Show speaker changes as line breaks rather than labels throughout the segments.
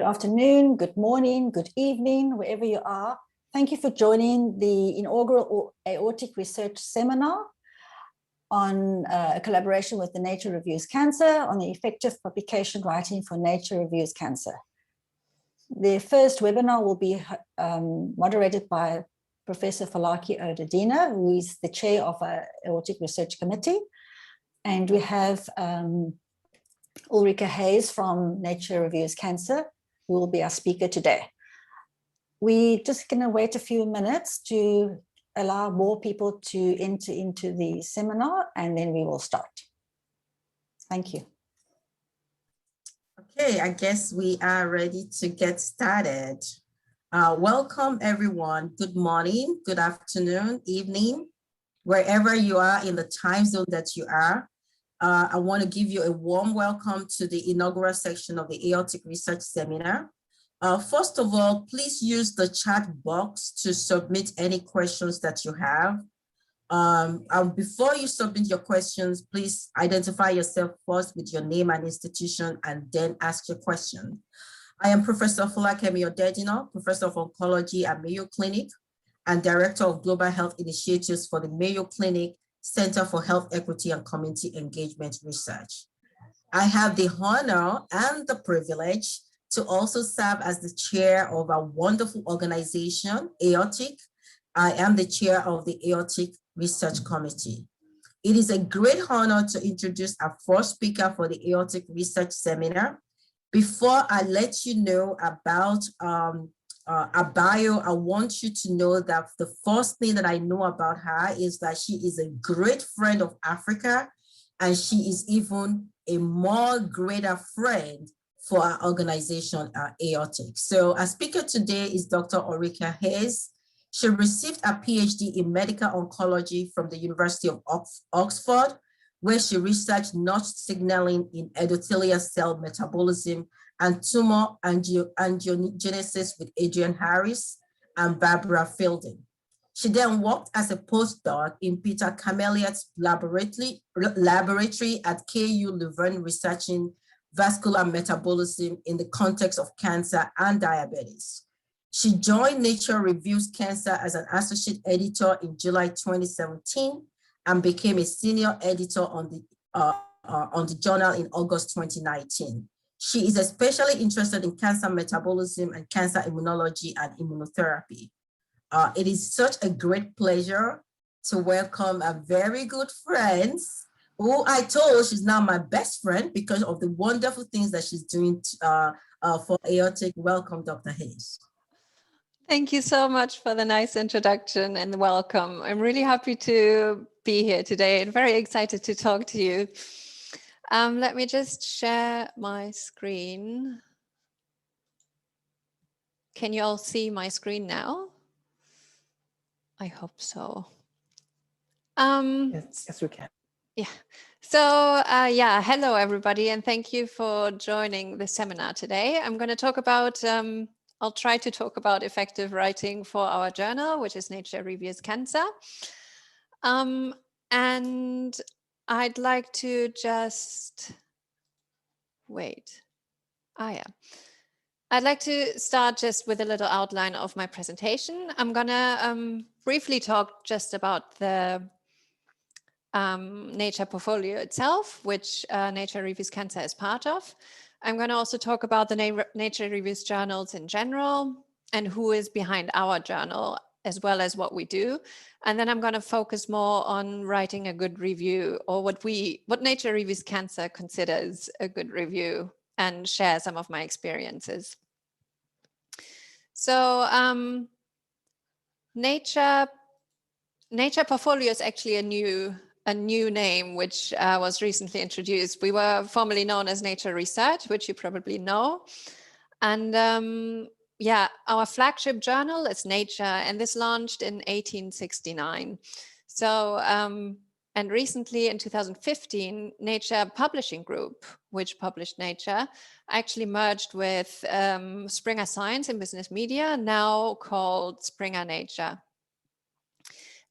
afternoon, good morning, good evening, wherever you are. Thank you for joining the inaugural AORTIC research seminar on a collaboration with the Nature Reviews Cancer on the effective publication writing for Nature Reviews Cancer. The first webinar will be moderated by Professor Falaki Odedina, who is the chair of our AORTIC Research Committee. And we have Ulrika Hayes from Nature Reviews Cancer, who will be our speaker today. We're just going to wait a few minutes to allow more people to enter into the seminar, and then we will start. Thank you.
Okay, I guess we are ready to get started. Welcome everyone. Good morning, good afternoon, evening, wherever you are in the time zone that you are. I want to give you a warm welcome to the inaugural section of the AORTIC Research Seminar. First of all, please use the chat box to submit any questions that you have. Before you submit your questions, please identify yourself first with your name and institution, and then ask your question. I am Professor Falaki Odedina, Professor of Oncology at Mayo Clinic and Director of Global Health Initiatives for the Mayo Clinic Center for Health Equity and Community Engagement Research. I have the honor and the privilege to also serve as the chair of a wonderful organization, AORTIC. I am the chair of the AORTIC Research Committee. It is a great honor to introduce our first speaker for the AORTIC Research Seminar. Before I let you know about our bio, I want you to know that the first thing that I know about her is that she is a great friend of Africa, and she is even a more greater friend for our organization, AORTIC. So our speaker today is Dr. Ulrika Hayes. She received a PhD in medical oncology from the University of Oxford, where she researched notch signaling in endothelial cell metabolism and tumor angiogenesis with Adrian Harris and Barbara Fielding. She then worked as a postdoc in Peter Kameliat's laboratory at KU Leuven, researching vascular metabolism in the context of cancer and diabetes. She joined Nature Reviews Cancer as an associate editor in July 2017 and became a senior editor on the journal in August 2019. She is especially interested in cancer metabolism and cancer immunology and immunotherapy. It is such a great pleasure to welcome a very good friend who I told she's now my best friend because of the wonderful things that she's doing for AORTIC. Welcome, Dr. Hayes.
Thank you so much for the nice introduction and welcome. I'm really happy to be here today and very excited to talk to you. Let me just share my screen. Can you all see my screen now? I hope so.
Yes, we can.
Yeah. So yeah, hello everybody, and thank you for joining the seminar today. I'm going to talk about, I'll try to talk about effective writing for our journal, which is Nature Reviews Cancer. And I'd like to just wait. Yeah. I'd like to start just with a little outline of my presentation. I'm gonna briefly talk just about the Nature portfolio itself, which Nature Reviews Cancer is part of. I'm going to also talk about the Nature Reviews journals in general and who is behind our journal, as well as what we do. And then I'm going to focus more on writing a good review, or what Nature Reviews Cancer considers a good review, and share some of my experiences. So Nature portfolio is actually a new name which was recently introduced. We were formerly known as Nature Research, which you probably know. And yeah, our flagship journal is Nature, and this launched in 1869. So, and recently in 2015, Nature Publishing Group, which published Nature, actually merged with Springer Science and Business Media, now called Springer Nature.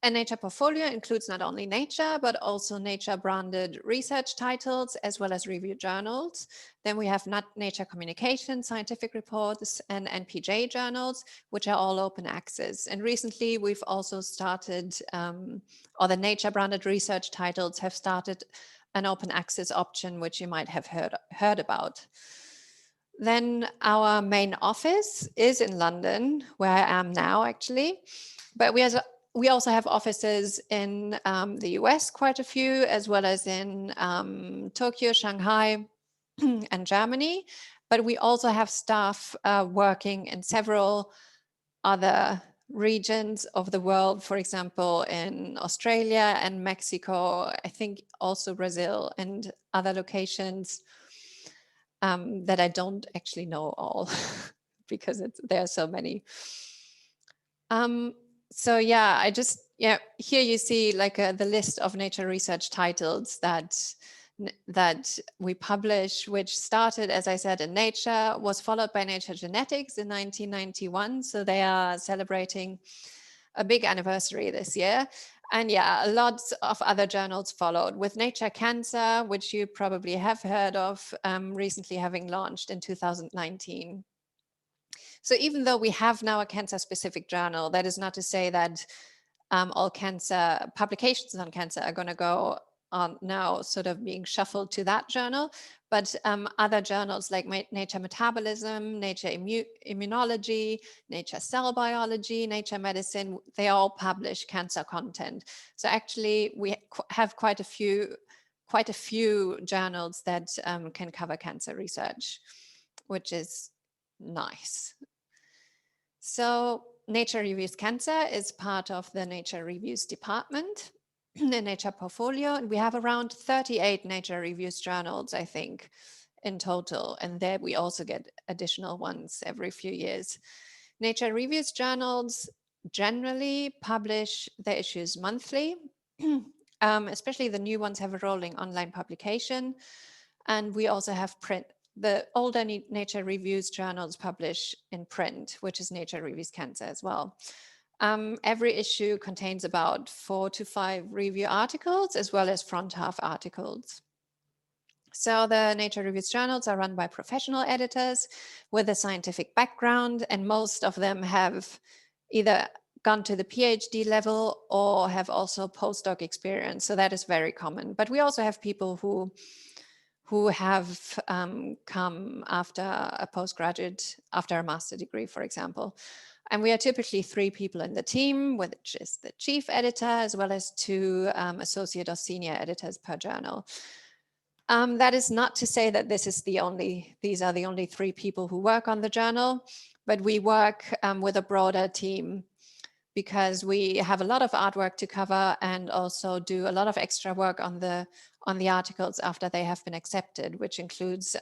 A Nature portfolio includes not only Nature, but also Nature branded research titles, as well as review journals. Then we have Nature communication, scientific reports, and NPJ journals, which are all open access. And recently we've also started, or the Nature branded research titles have started an open access option, which you might have heard about. Then our main office is in London, where I am now actually, but we also have offices in the US, quite a few, as well as in Tokyo, Shanghai, and Germany. But we also have staff working in several other regions of the world, for example, in Australia and Mexico, I think also Brazil and other locations that I don't actually know all because there are so many. So yeah, here you see like the list of Nature research titles that we publish, which started, as I said, in Nature, was followed by Nature Genetics in 1991. So they are celebrating a big anniversary this year. And yeah, lots of other journals followed, with Nature Cancer, which you probably have heard of, recently having launched in 2019. So even though we have now a cancer-specific journal, that is not to say that all cancer publications on cancer are going to go on now sort of being shuffled to that journal, but other journals like Nature Metabolism, Nature Immunology, Nature Cell Biology, Nature Medicine, they all publish cancer content. So actually we have quite a few journals that can cover cancer research, which is nice. So Nature Reviews Cancer is part of the Nature Reviews department, the Nature portfolio, and we have around 38 Nature Reviews journals, I think, in total. And there we also get additional ones every few years. Nature Reviews journals generally publish their issues monthly, especially the new ones have a rolling online publication. And we also have print. The older Nature Reviews journals publish in print, which is Nature Reviews Cancer as well. Every issue contains about 4 to 5 review articles, as well as front half articles. So the Nature Reviews journals are run by professional editors with a scientific background, and most of them have either gone to the PhD level or have also postdoc experience. So that is very common. But we also have people who have come after a postgraduate, after a master degree, for example. And we are typically 3 people in the team, which is the chief editor, as well as 2 associate or senior editors per journal. That is not to say that these are the only 3 people who work on the journal, but we work with a broader team because we have a lot of artwork to cover and also do a lot of extra work on the articles after they have been accepted, which includes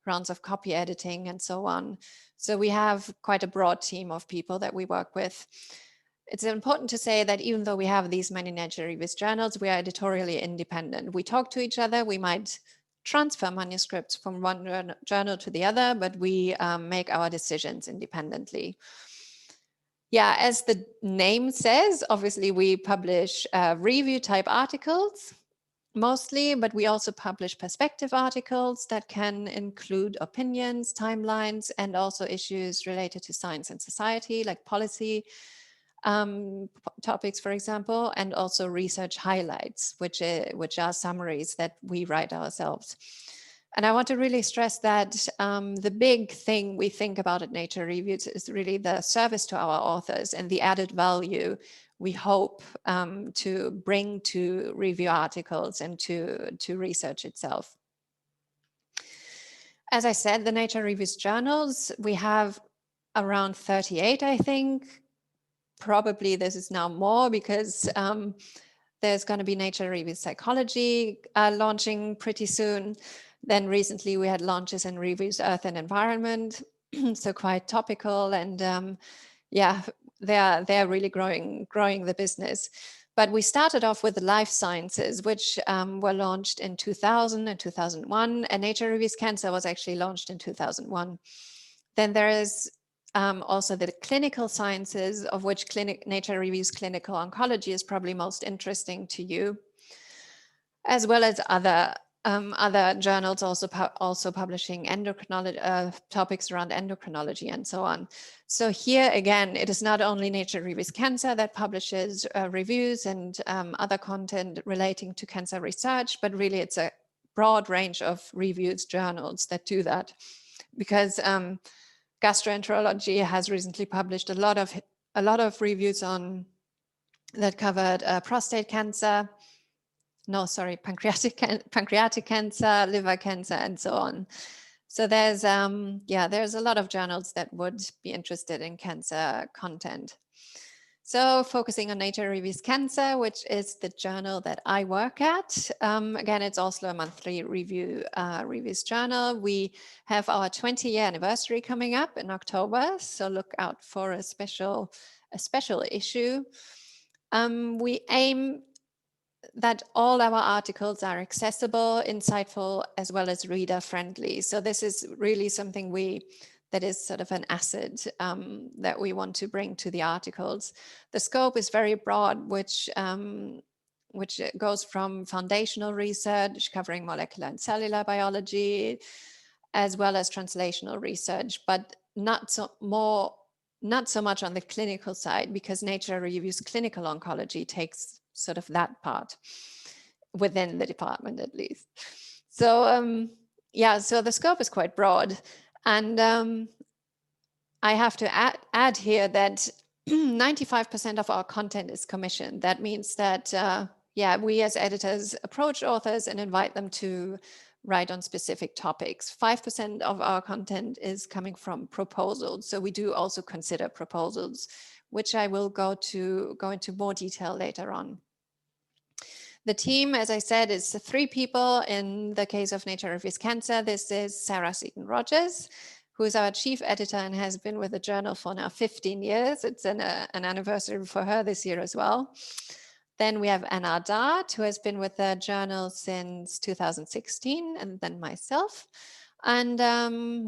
rounds of copy editing and so on. So we have quite a broad team of people that we work with. It's important to say that even though we have these many Nature Reviews journals, we are editorially independent. We talk to each other. We might transfer manuscripts from one journal to the other, but we make our decisions independently. Yeah, as the name says, obviously we publish review type articles mostly, but we also publish perspective articles that can include opinions, timelines, and also issues related to science and society, like policy topics, for example, and also research highlights, which are summaries that we write ourselves. And I want to really stress that the big thing we think about at Nature Reviews is really the service to our authors and the added value we hope to bring to review articles and to research itself. As I said, the Nature Reviews journals, we have around 38, I think. Probably this is now more because there's going to be Nature Reviews Psychology launching pretty soon. Then recently we had launches in Reviews Earth and Environment, so quite topical, and yeah, they're really growing the business. But we started off with the Life Sciences, which were launched in 2000 and 2001, and Nature Reviews Cancer was actually launched in 2001. Then there is also the clinical sciences, of which Nature Reviews Clinical Oncology is probably most interesting to you, as well as other journals also publishing endocrinology topics around endocrinology and so on. So here again, it is not only Nature Reviews Cancer that publishes reviews and other content relating to cancer research, but really it's a broad range of reviews journals that do that, because gastroenterology has recently published a lot of reviews on that covered prostate cancer. No, sorry, pancreatic cancer, liver cancer, and so on. So there's there's a lot of journals that would be interested in cancer content. So focusing on Nature Reviews Cancer, which is the journal that I work at. Again, it's also a monthly reviews journal. We have our 20-year anniversary coming up in October, so look out for a special issue. We aim that all our articles are accessible, insightful, as well as reader friendly. So this is really something that is sort of an asset that we want to bring to the articles. The scope is very broad, which goes from foundational research covering molecular and cellular biology, as well as translational research, but not so much on the clinical side, because Nature Reviews Clinical Oncology takes sort of that part within the department, at least. So so the scope is quite broad, and I have to add here that 95% of our content is commissioned. That means that we as editors approach authors and invite them to write on specific topics. 5% of our content is coming from proposals, so we do also consider proposals, which I will go into more detail later on. The team, as I said, is 3 people. In the case of Nature Reviews Cancer, this is Sarah Seaton-Rogers, who is our chief editor and has been with the journal for now 15 years. It's an anniversary for her this year as well. Then we have Anna Dart, who has been with the journal since 2016, and then myself. And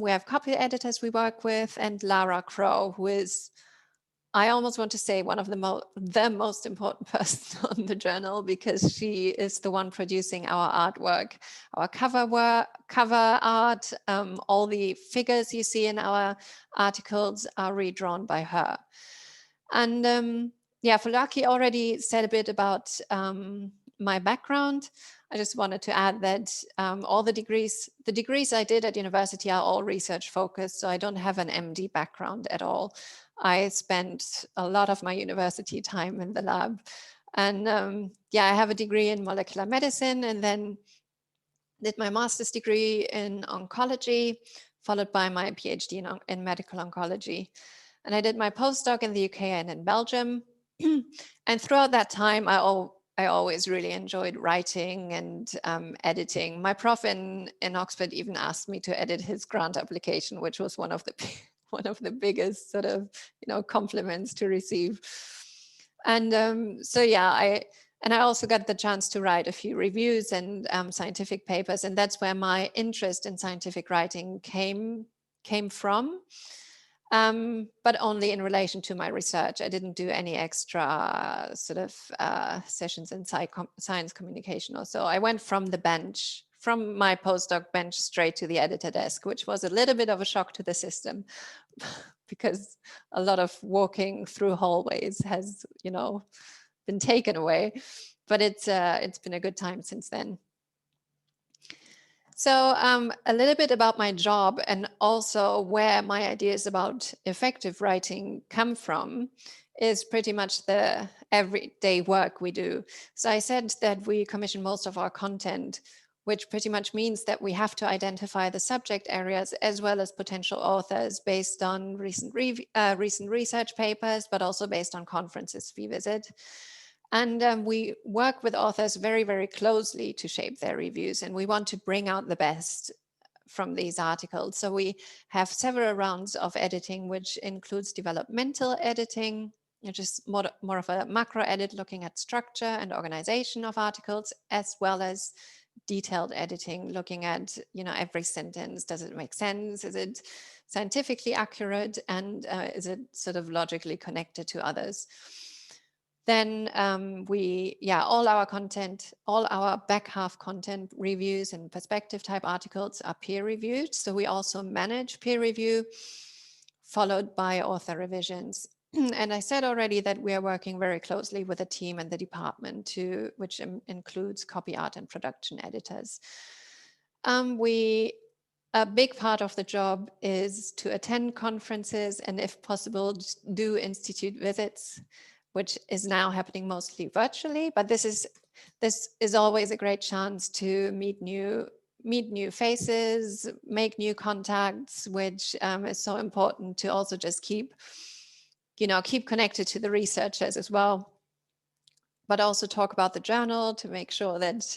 we have copy editors we work with, and Lara Crow, who is, I almost want to say, one of the most important person on the journal, because she is the one producing our artwork, our cover art. All the figures you see in our articles are redrawn by her. And Fulaki already said a bit about my background. I just wanted to add that all the degrees I did at university are all research focused, so I don't have an MD background at all. I spent a lot of my university time in the lab. And I have a degree in molecular medicine, and then did my master's degree in oncology, followed by my PhD in medical oncology. And I did my postdoc in the UK and in Belgium. And throughout that time, I always really enjoyed writing and editing. My prof in Oxford even asked me to edit his grant application, which was one of the biggest sort of compliments to receive. And I also got the chance to write a few reviews and scientific papers, and that's where my interest in scientific writing came from. But only in relation to my research. I didn't do any extra sort of sessions in science communication or so. I went from my postdoc bench straight to the editor desk, which was a little bit of a shock to the system because a lot of walking through hallways has, been taken away. But it's been a good time since then. So a little bit about my job and also where my ideas about effective writing come from is pretty much the everyday work we do. So I said that we commission most of our content, which pretty much means that we have to identify the subject areas as well as potential authors based on recent research papers, but also based on conferences we visit. And we work with authors very, very closely to shape their reviews, and we want to bring out the best from these articles. So we have several rounds of editing, which includes developmental editing, which is more of a macro edit looking at structure and organization of articles, as well as detailed editing, looking at, every sentence. Does it make sense? Is it scientifically accurate? And is it sort of logically connected to others? Then all our content, all our back half content reviews and perspective type articles are peer reviewed. So we also manage peer review, followed by author revisions. And I said already that we are working very closely with the team and the department, which includes copy, art, and production editors. A big part of the job is to attend conferences and, if possible, do institute visits, which is now happening mostly virtually. But this is always a great chance to meet new faces, make new contacts, which is so important to also just keep connected to the researchers as well, but also talk about the journal to make sure that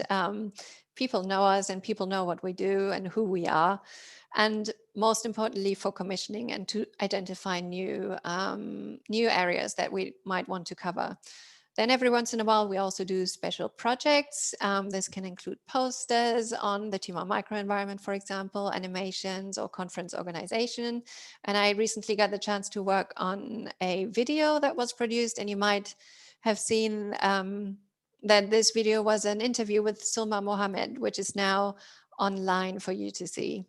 people know us and people know what we do and who we are. And most importantly, for commissioning and to identify new areas that we might want to cover. Then every once in a while, we also do special projects. This can include posters on the tumor microenvironment, for example, animations or conference organization. And I recently got the chance to work on a video that was produced, and you might have seen that this video was an interview with Sulma Mohammed, which is now online for you to see.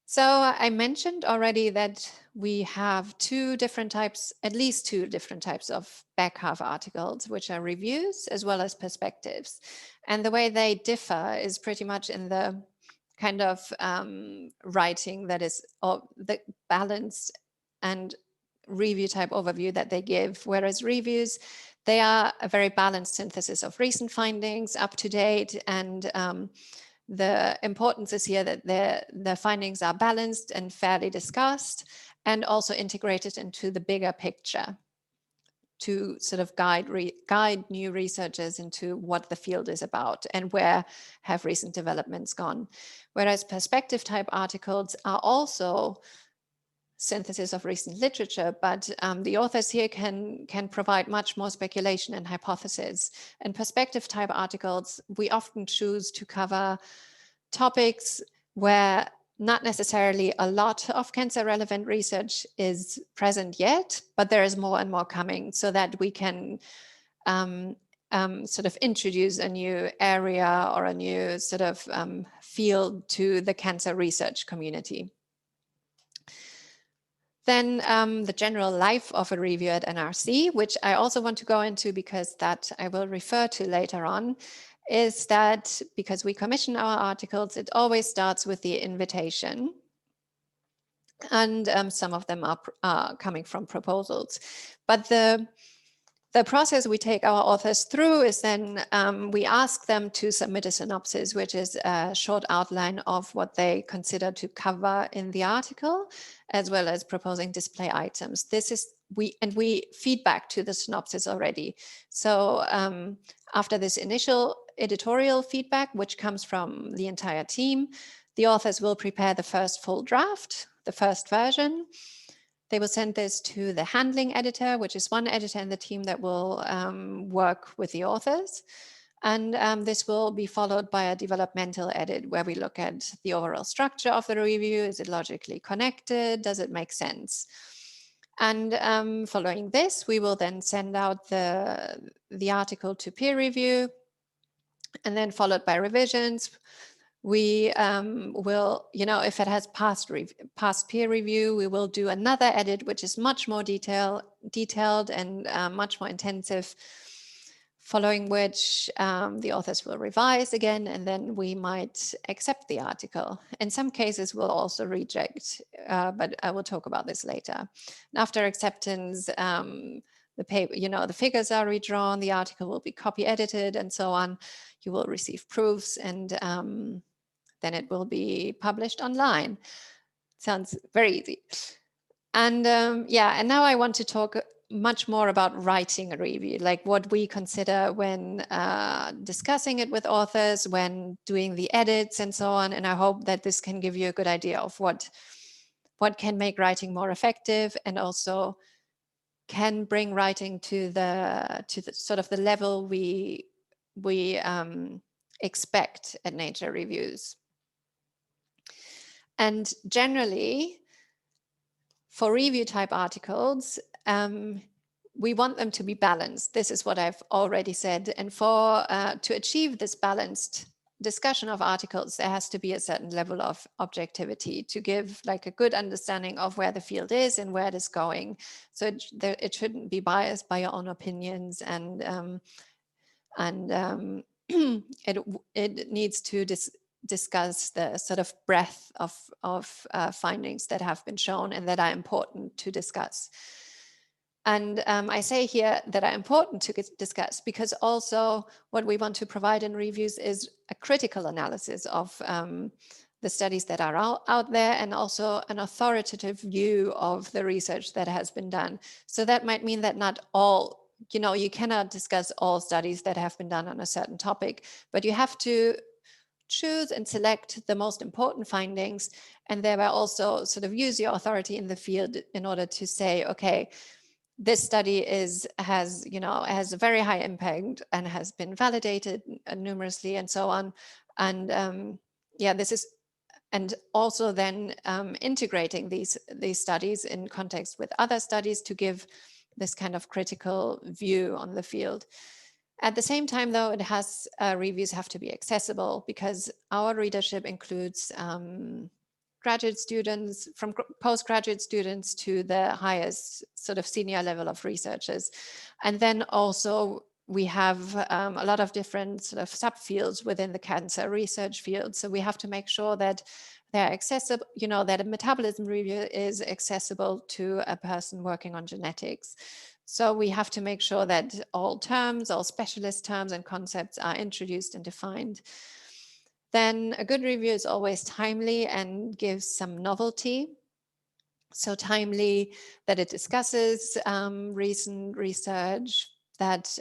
So I mentioned already that we have at least two different types of back half articles, which are reviews as well as perspectives. And the way they differ is pretty much in the kind of writing that is the balanced and review type overview that they give, whereas reviews, they are a very balanced synthesis of recent findings, up to date, and the importance is here that the findings are balanced and fairly discussed, and also integrated into the bigger picture to sort of guide new researchers into what the field is about and where have recent developments gone. Whereas perspective type articles are also synthesis of recent literature, but the authors here can provide much more speculation and hypothesis. And perspective type articles, we often choose to cover topics where not necessarily a lot of cancer relevant research is present yet, but there is more and more coming, so that we can sort of introduce a new area or a new sort of field to the cancer research community. Then the general life of a review at NRC, which I also want to go into because that I will refer to later on, is that because we commission our articles, it always starts with the invitation. And some of them are coming from proposals. But the process we take our authors through is then we ask them to submit a synopsis, which is a short outline of what they consider to cover in the article, as well as proposing display items. We feedback to the synopsis already. So after this initial editorial feedback, which comes from the entire team, the authors will prepare the first full draft, the first version. They will send this to the handling editor, which is one editor in the team that will work with the authors. And this will be followed by a developmental edit where we look at the overall structure of the review. Is it logically connected? Does it make sense? And following this, we will then send out the article to peer review, and then followed by revisions. We will, if it has passed peer review, we will do another edit, which is much more detailed and much more intensive, following which the authors will revise again, and then we might accept the article. In some cases, we'll also reject, but I will talk about this later. And after acceptance, the paper, the figures are redrawn, the article will be copy edited, and so on. You will receive proofs, and then it will be published online. Sounds very easy. And and now I want to talk much more about writing a review, like what we consider when discussing it with authors, when doing the edits and so on. And I hope that this can give you a good idea of what can make writing more effective, and also can bring writing to the sort of the level we expect at Nature reviews. And generally, for review type articles, we want them to be balanced. This is what I've already said. And for to achieve this balanced discussion of articles, there has to be a certain level of objectivity to give like a good understanding of where the field is and where it is going. So it shouldn't be biased by your own opinions, and it needs to discuss the sort of breadth of findings that have been shown and that are important to discuss. And I say here that are important to discuss because also what we want to provide in reviews is a critical analysis of the studies that are out there, and also an authoritative view of the research that has been done. So that might mean that not all, you cannot discuss all studies that have been done on a certain topic, but you have to choose and select the most important findings, and thereby also sort of use your authority in the field in order to say, okay, this study has a very high impact and has been validated numerously and so on. And this is, and also then integrating these studies in context with other studies to give this kind of critical view on the field. At the same time, though, reviews have to be accessible, because our readership includes graduate students, from postgraduate students to the highest sort of senior level of researchers. And then also we have a lot of different sort of subfields within the cancer research field. So we have to make sure that they're accessible, that a metabolism review is accessible to a person working on genetics. So we have to make sure that all terms, all specialist terms and concepts are introduced and defined. Then a good review is always timely and gives some novelty. So timely that it discusses recent research that,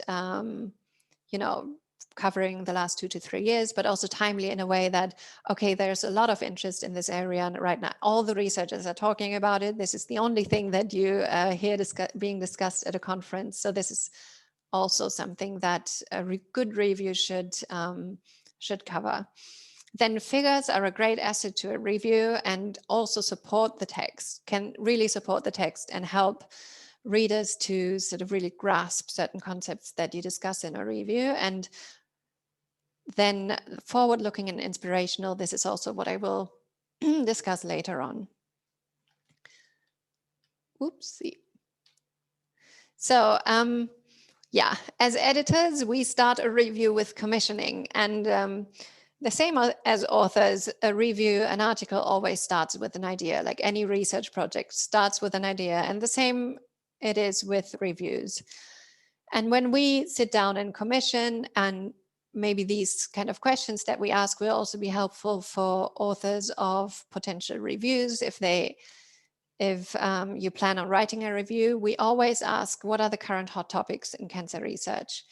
covering the last 2 to 3 years, but also timely in a way that, okay, there's a lot of interest in this area and right now. All the researchers are talking about it. This is the only thing that you hear being discussed at a conference. So this is also something that a good review should cover. Then figures are a great asset to a review and also support the text, can really support the text and help readers to sort of really grasp certain concepts that you discuss in a review. And then forward-looking and inspirational, this is also what I will discuss later on. Oopsie. So as editors, we start a review with commissioning, and the same as authors, a review, an article always starts with an idea, like any research project starts with an idea, and the same it is with reviews. And when we sit down and commission, and maybe these kind of questions that we ask will also be helpful for authors of potential reviews. If you plan on writing a review, we always ask, what are the current hot topics in cancer research?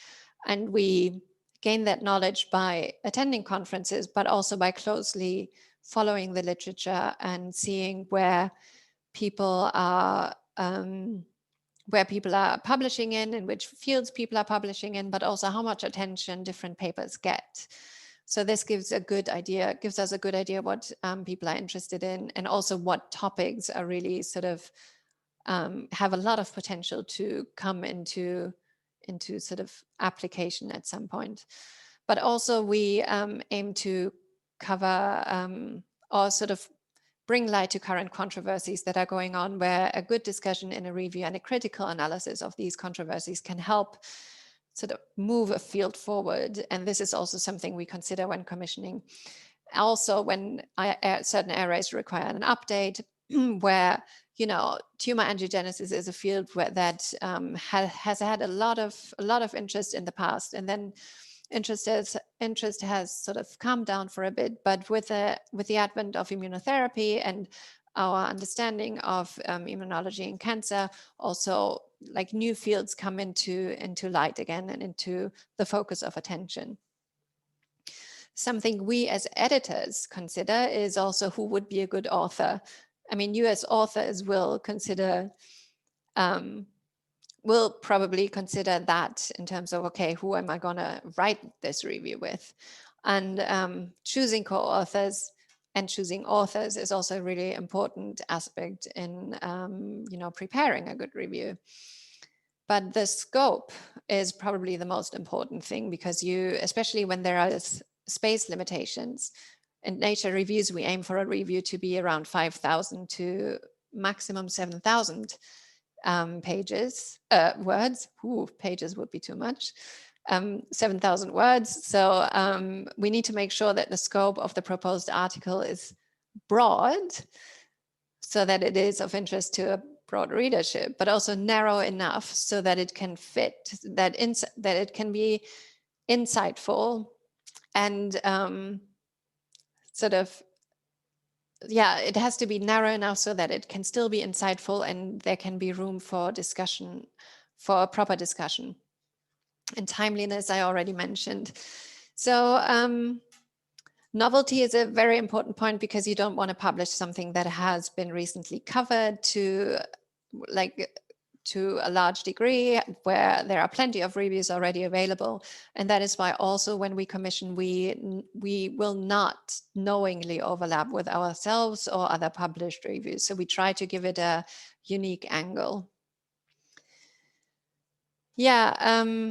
And we gain that knowledge by attending conferences, but also by closely following the literature and seeing where people are publishing in which fields people are publishing in, but also how much attention different papers get. So this gives us a good idea what people are interested in, and also what topics are really sort of have a lot of potential to come into sort of application at some point. But also we aim to cover or sort of bring light to current controversies that are going on, where a good discussion in a review and a critical analysis of these controversies can help sort of move a field forward. And this is also something we consider when commissioning. Also, when certain areas require an update, where tumor angiogenesis is a field that has had a lot of interest in the past, and then interest has sort of calmed down for a bit, but with the advent of immunotherapy and our understanding of immunology and cancer, also like new fields come into light again and into the focus of attention. Something we as editors consider is also who would be a good author. I mean, you as authors will probably consider that in terms of, okay, who am I going to write this review with? And choosing co-authors and choosing authors is also a really important aspect in preparing a good review. But the scope is probably the most important thing, because especially when there are space limitations, in Nature reviews, we aim for a review to be around 5,000 to maximum 7,000 words. Ooh, pages would be too much. 7,000 words. So we need to make sure that the scope of the proposed article is broad, so that it is of interest to a broad readership, but also narrow enough so that it can fit, that it can be insightful and it has to be narrow enough so that it can still be insightful and there can be room for discussion, for a proper discussion. And timeliness, I already mentioned. So novelty is a very important point, because you don't want to publish something that has been recently covered to a large degree, where there are plenty of reviews already available. And that is why also when we commission, we will not knowingly overlap with ourselves or other published reviews. So we try to give it a unique angle. Yeah.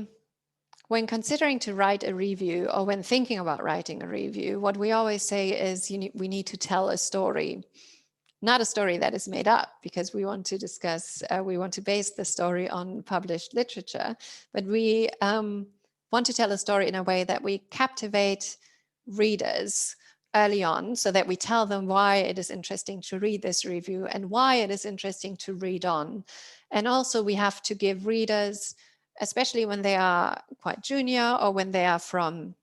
When considering to write a review, or when thinking about writing a review, what we always say is we need to tell a story, not a story that is made up, because we want to discuss, we want to base the story on published literature, but we want to tell a story in a way that we captivate readers early on, so that we tell them why it is interesting to read this review and why it is interesting to read on. And also we have to give readers, especially when they are quite junior or when they are from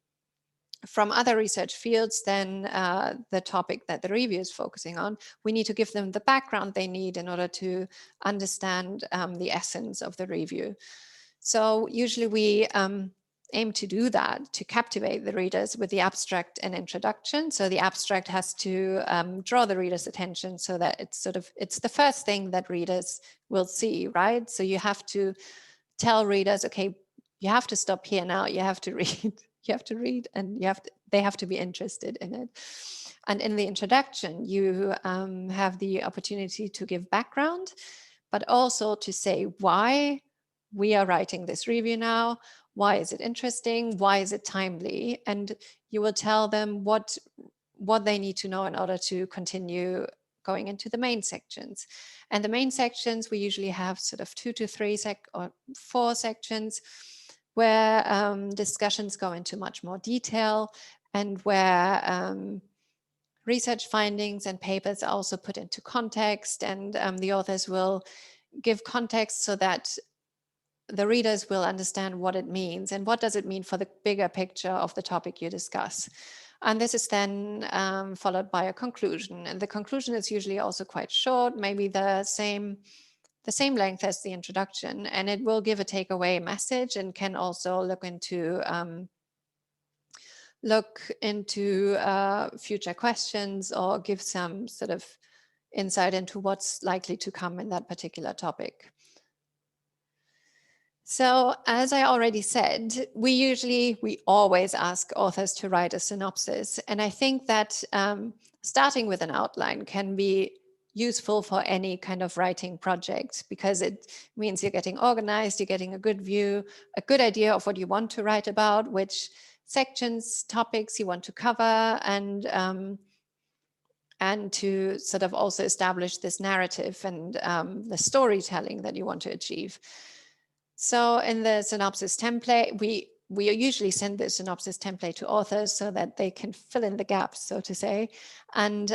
other research fields than the topic that the review is focusing on, we need to give them the background they need in order to understand the essence of the review. So usually we aim to do that, to captivate the readers with the abstract and introduction. So the abstract has to draw the reader's attention, so that it's the first thing that readers will see, right? So you have to tell readers, okay, you have to stop here now, you have to read, you have to read, and they have to be interested in it. And in the introduction, you have the opportunity to give background, but also to say why we are writing this review now, why is it interesting, why is it timely, and you will tell them what they need to know in order to continue going into the main sections. And the main sections, we usually have sort of 2 to 3 or 4 sections where discussions go into much more detail, and where research findings and papers are also put into context, and the authors will give context so that the readers will understand what it means and what does it mean for the bigger picture of the topic you discuss. And this is then followed by a conclusion. And the conclusion is usually also quite short, maybe the same length as the introduction, and it will give a takeaway message and can also look into future questions, or give some sort of insight into what's likely to come in that particular topic. So as I already said, we always ask authors to write a synopsis. And I think that starting with an outline can be useful for any kind of writing project, because it means you're getting organized, you're getting a good view, a good idea of what you want to write about, which sections, topics you want to cover, and to sort of also establish this narrative and the storytelling that you want to achieve. So in the synopsis template, we usually send the synopsis template to authors so that they can fill in the gaps, so to say. And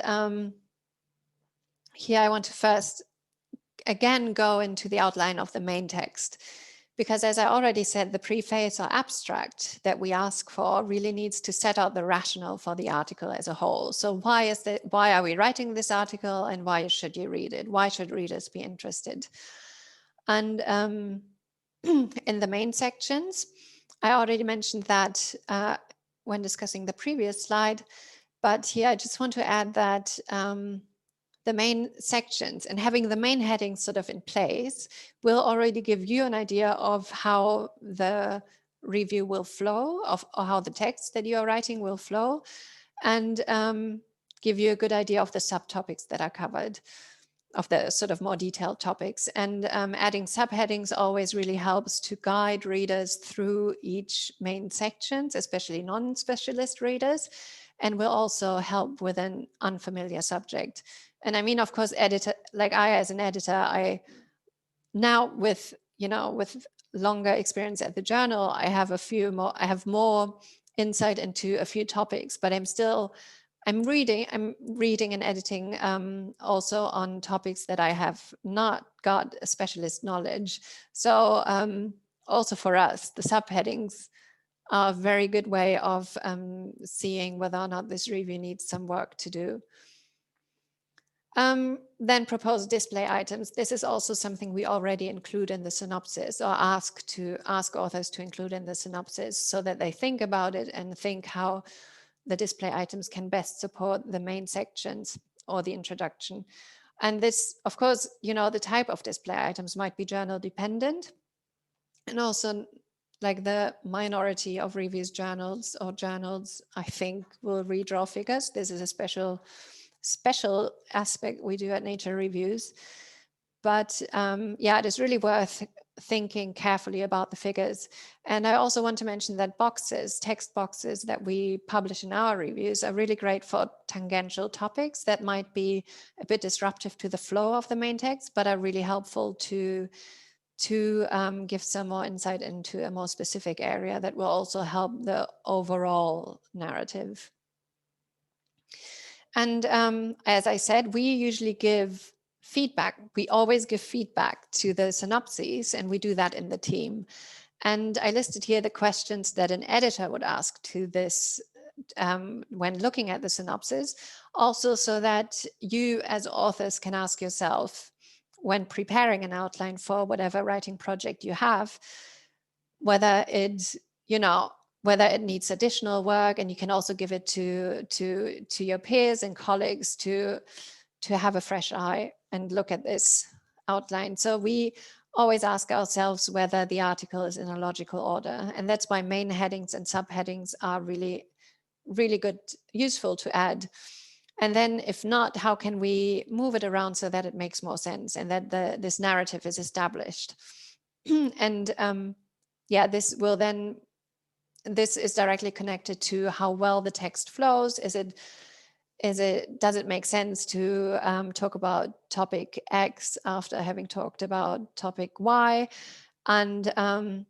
here I want to first, again, go into the outline of the main text, because as I already said, the preface or abstract that we ask for really needs to set out the rationale for the article as a whole. So why are we writing this article, and why should you read it? Why should readers be interested? And in the main sections, I already mentioned that when discussing the previous slide, but here I just want to add that the main sections and having the main headings sort of in place will already give you an idea of how the review will flow, or how the text that you are writing will flow, and give you a good idea of the subtopics that are covered, of the sort of more detailed topics. And adding subheadings always really helps to guide readers through each main sections, especially non-specialist readers, and will also help with an unfamiliar subject. And I mean, of course, as an editor, I now with longer experience at the journal, I have more insight into a few topics, but I'm reading and editing also on topics that I have not got a specialist knowledge. So also for us, the subheadings are a very good way of seeing whether or not this review needs some work to do. Then proposed display items. This is also something we already include in the synopsis, or ask authors to include in the synopsis, so that they think about it and think how the display items can best support the main sections or the introduction. And this, of course, the type of display items might be journal dependent. And also, like, the minority of reviews journals, I think, will redraw figures. This is a special aspect we do at Nature Reviews. But yeah, it is really worth thinking carefully about the figures. And I also want to mention that text boxes that we publish in our reviews are really great for tangential topics that might be a bit disruptive to the flow of the main text, but are really helpful to give some more insight into a more specific area that will also help the overall narrative. And as I said, we usually give feedback. We always give feedback to the synopses, and we do that in the team. And I listed here the questions that an editor would ask to this when looking at the synopsis, also so that you as authors can ask yourself, when preparing an outline for whatever writing project you have, whether it needs additional work. And you can also give it to your peers and colleagues to have a fresh eye and look at this outline. So we always ask ourselves whether the article is in a logical order. And that's why main headings and subheadings are really, really good, useful to add. And then if not, how can we move it around so that it makes more sense and that this narrative is established? And yeah, this is directly connected to how well the text flows. Does it make sense to talk about topic X after having talked about topic Y? And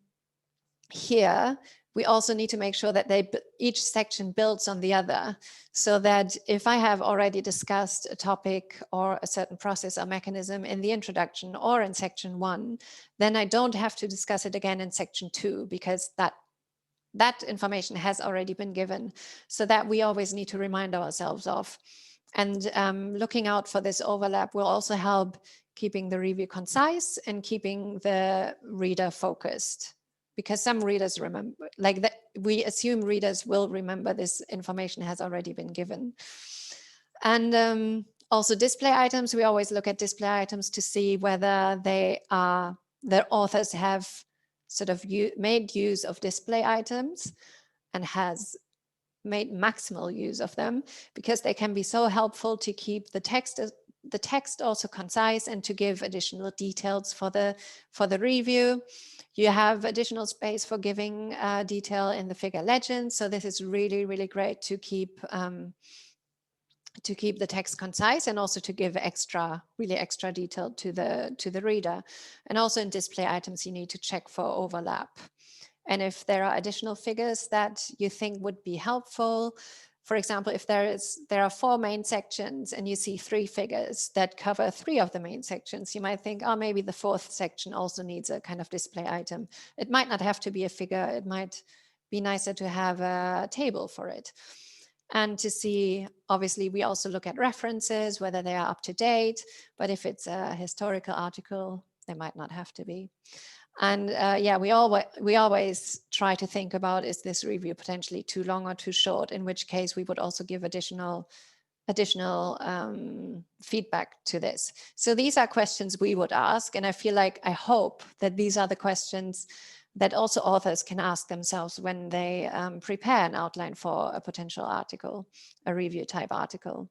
here we also need to make sure that each section builds on the other, so that if I have already discussed a topic or a certain process or mechanism in the introduction or in section 1, then I don't have to discuss it again in section 2, because that information has already been given. So that we always need to remind ourselves of. And looking out for this overlap will also help keeping the review concise and keeping the reader focused. Because some readers remember, like that, we assume readers will remember this information has already been given. And also display items, we always look at display items to see whether the authors have sort of made use of display items and has made maximal use of them, because they can be so helpful to keep the text also concise and to give additional details for the review. You have additional space for giving detail in the figure legend. So this is really, really great to keep the text concise, and also to give really extra detail to the reader. And also in display items, you need to check for overlap. And if there are additional figures that you think would be helpful, for example, if there are 4 main sections and you see 3 figures that cover 3 of the main sections, you might think, oh, maybe the 4th section also needs a kind of display item. It might not have to be a figure. It might be nicer to have a table for it. And to see, obviously, we also look at references, whether they are up to date, but if it's a historical article, they might not have to be. And yeah, we always try to think about, is this review potentially too long or too short, in which case we would also give additional feedback to this. So these are questions we would ask, and I hope that these are the questions that also authors can ask themselves when they prepare an outline for a potential article, a review type article.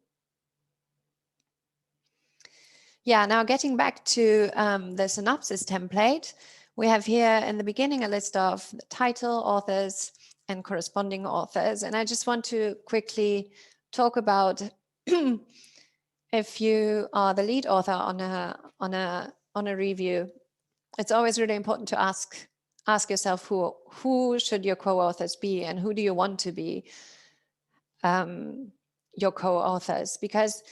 Yeah, now getting back to the synopsis template, we have here in the beginning a list of the title, authors, and corresponding authors. And I just want to quickly talk about if you are the lead author on a review, it's always really important to ask yourself who should your co-authors be, and who do you want to be your co-authors, because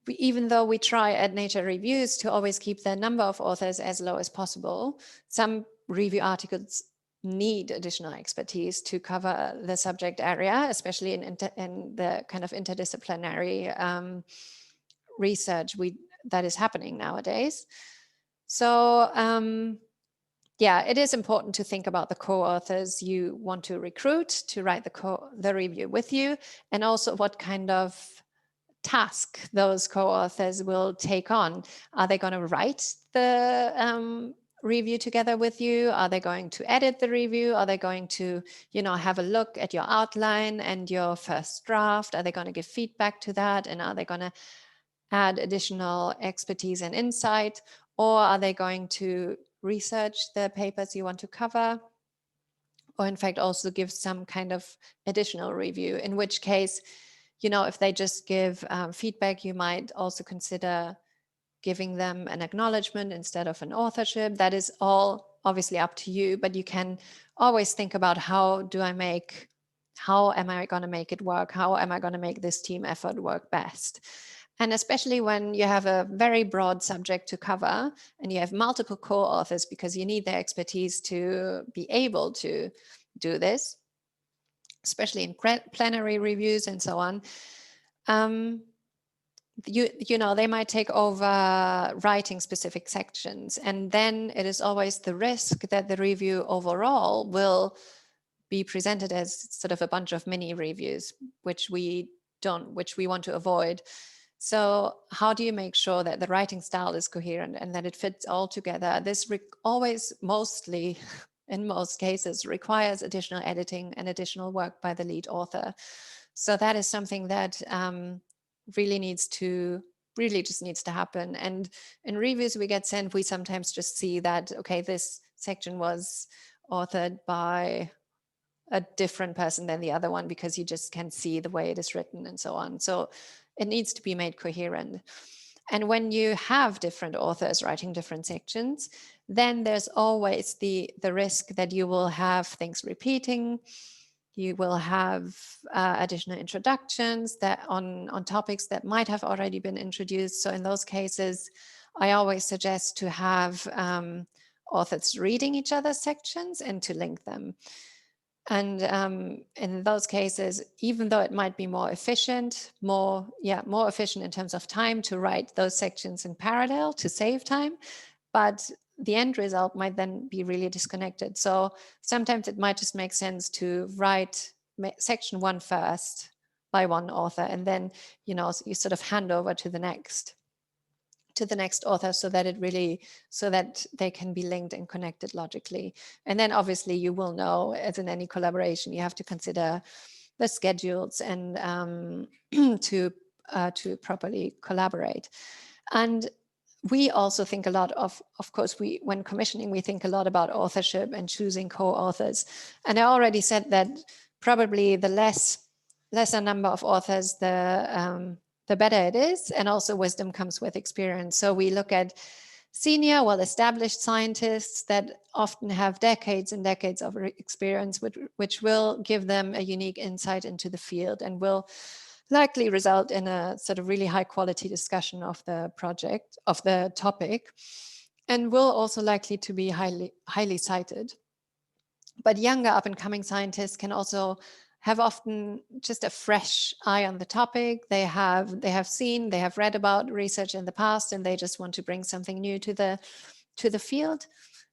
even though we try at Nature Reviews to always keep the number of authors as low as possible, some review articles need additional expertise to cover the subject area, especially in the kind of interdisciplinary research that is happening nowadays. So yeah, it is important to think about the co-authors you want to recruit to write the review with you, and also what kind of task those co-authors will take on. Are they going to write the review together with you? Are they going to edit the review? Are they going to, have a look at your outline and your first draft? Are they going to give feedback to that? And are they going to add additional expertise and insight? Or are they going to research the papers you want to cover? Or in fact, also give some kind of additional review, in which case, if they just give feedback, you might also consider giving them an acknowledgement instead of an authorship. That is all obviously up to you, but you can always think about how am I going to make it work? How am I going to make this team effort work best? And especially when you have a very broad subject to cover and you have multiple co-authors, because you need their expertise to be able to do this, especially in plenary reviews and so on. They might take over writing specific sections, and then it is always the risk that the review overall will be presented as sort of a bunch of mini reviews, which we want to avoid. So how do you make sure that the writing style is coherent and that it fits all together? This always, mostly in most cases, requires additional editing and additional work by the lead author. So that is something that really just needs to happen. And in reviews we get sent, we sometimes just see that, okay, this section was authored by a different person than the other one, because you just can see the way it is written and so on. So it needs to be made coherent. And when you have different authors writing different sections, then there's always the risk that you will have things repeating. You will have additional introductions that on topics that might have already been introduced. So in those cases, I always suggest to have authors reading each other's sections and to link them. And in those cases, even though it might be more efficient in terms of time to write those sections in parallel to save time, but the end result might then be really disconnected. So sometimes it might just make sense to write section 1 first by one author, and then you sort of hand over to the next author, so that they can be linked and connected logically. And then obviously you will know, as in any collaboration, you have to consider the schedules and to properly collaborate. And we also think a lot of course, when commissioning, we think a lot about authorship and choosing co-authors. And I already said that probably the lesser number of authors, the better it is. And also wisdom comes with experience. So we look at senior, well-established scientists that often have decades and decades of experience, which will give them a unique insight into the field and will likely result in a sort of really high quality discussion of the project, of the topic, and will also likely to be highly cited. But younger up and coming scientists can also have often just a fresh eye on the topic. They have read about research in the past, and they just want to bring something new to the field,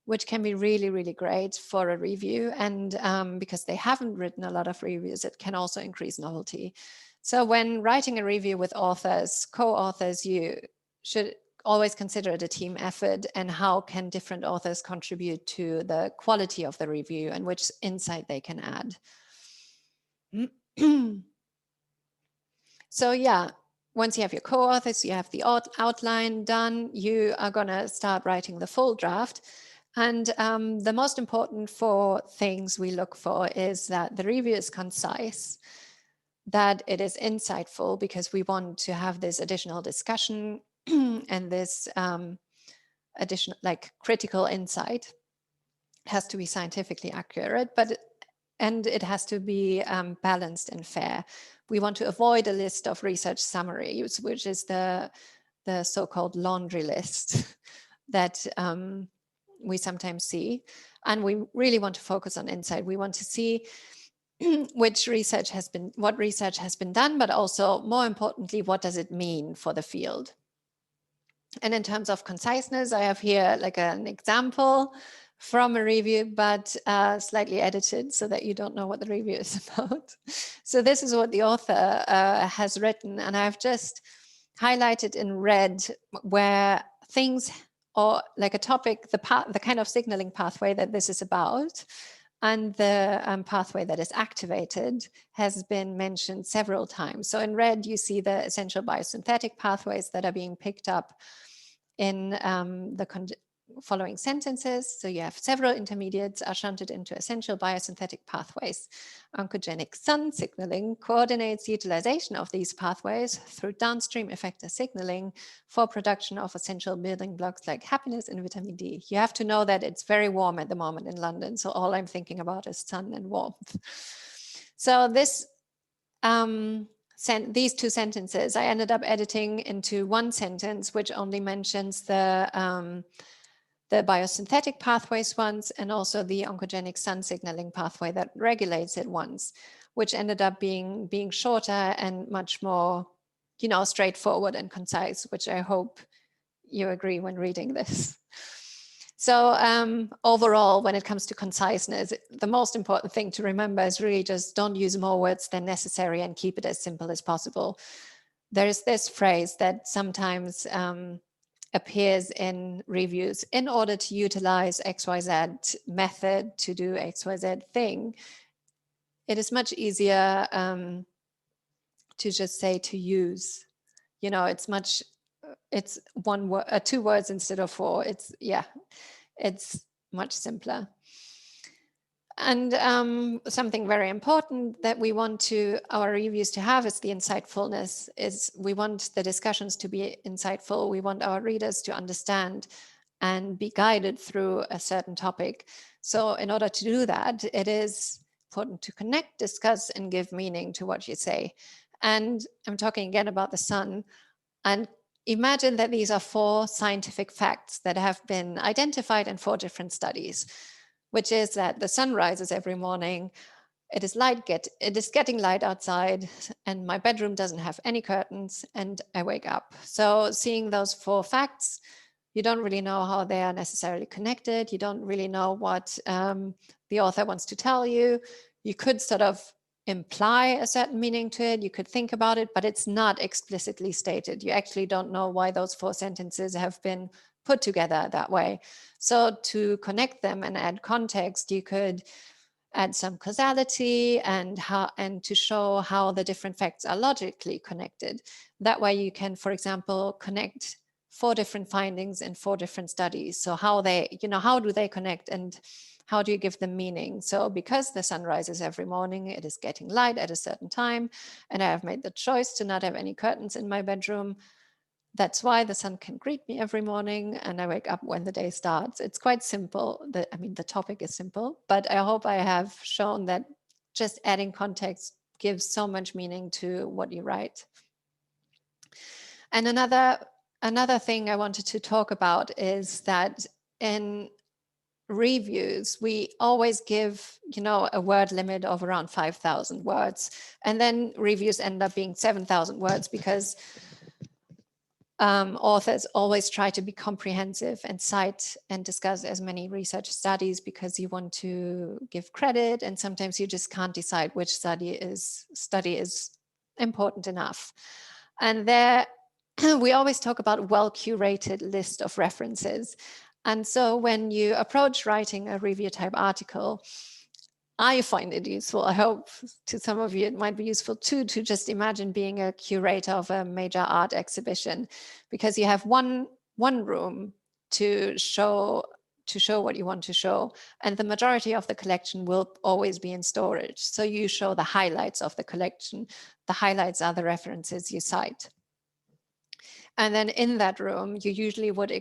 which can be really, really great for a review. And because they haven't written a lot of reviews, it can also increase novelty. So when writing a review with authors, co-authors, you should always consider it a team effort, and how can different authors contribute to the quality of the review and which insight they can add. So yeah, once you have your co-authors, you have the outline done, you are going to start writing the full draft. And the most important four things we look for is that the review is concise, that it is insightful, because we want to have this additional discussion and this additional, like, critical insight. It has to be scientifically accurate, and it has to be balanced and fair. We want to avoid a list of research summaries, which is the so-called laundry list that we sometimes see. And we really want to focus on insight. We want to see what research has been done, but also, more importantly, what does it mean for the field? And in terms of conciseness, I have here like an example from a review, but slightly edited so that you don't know what the review is about. So this is what the author has written, and I've just highlighted in red where things, or like a topic, the kind of signaling pathway that this is about, and the pathway that is activated has been mentioned several times. So in red, you see the essential biosynthetic pathways that are being picked up in the following sentences. So you have several intermediates are shunted into essential biosynthetic pathways. Oncogenic sun signaling coordinates utilization of these pathways through downstream effector signaling for production of essential building blocks like happiness and vitamin D. You have to know that it's very warm at the moment in London, so all I'm thinking about is sun and warmth. So this these two sentences I ended up editing into one sentence, which only mentions the biosynthetic pathways once, and also the oncogenic sun signaling pathway that regulates it once, which ended up being shorter and much more, straightforward and concise, which I hope you agree when reading this. So overall, when it comes to conciseness, the most important thing to remember is really just don't use more words than necessary and keep it as simple as possible. There is this phrase that sometimes appears in reviews: in order to utilize XYZ method to do XYZ thing. It is much easier to just say to use. It's one word, 2 words instead of 4. It's much simpler. And something very important that we want our reviews to have is the insightfulness. We want the discussions to be insightful. We want our readers to understand and be guided through a certain topic. So in order to do that, it is important to connect, discuss, and give meaning to what you say. And I'm talking again about the sun. And imagine that these are 4 scientific facts that have been identified in 4 different studies, which is that the sun rises every morning, it is getting light outside, and my bedroom doesn't have any curtains, and I wake up. So seeing those 4 facts, you don't really know how they are necessarily connected. You don't really know what the author wants to tell you. You could sort of imply a certain meaning to it. You could think about it, but it's not explicitly stated. You actually don't know why those 4 sentences have been put together that way. So to connect them and add context, you could add some causality and to show how the different facts are logically connected. That way you can, for example, connect 4 different findings in 4 different studies. So how do they connect, and how do you give them meaning? So because the sun rises every morning, it is getting light at a certain time, and I have made the choice to not have any curtains in my bedroom. That's why the sun can greet me every morning, and I wake up when the day starts. It's quite simple. The topic is simple, but I hope I have shown that just adding context gives so much meaning to what you write. And another thing I wanted to talk about is that in reviews, we always give, a word limit of around 5,000 words. And then reviews end up being 7,000 words because authors always try to be comprehensive and cite and discuss as many research studies because you want to give credit, and sometimes you just can't decide which study is important enough. And there we always talk about well-curated list of references. And so when you approach writing a review type article, I find it useful. I hope to some of you it might be useful too, to just imagine being a curator of a major art exhibition, because you have one room to show what you want to show, and the majority of the collection will always be in storage. So you show the highlights of the collection. The highlights are the references you cite. And then in that room, you usually would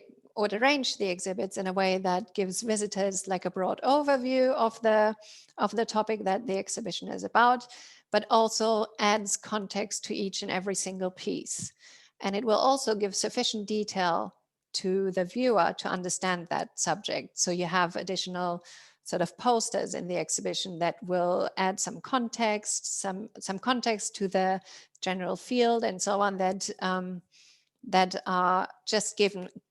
arrange the exhibits in a way that gives visitors like a broad overview of the topic that the exhibition is about, but also adds context to each and every single piece. And it will also give sufficient detail to the viewer to understand that subject. So you have additional sort of posters in the exhibition that will add some context, some context to the general field and so on, that are just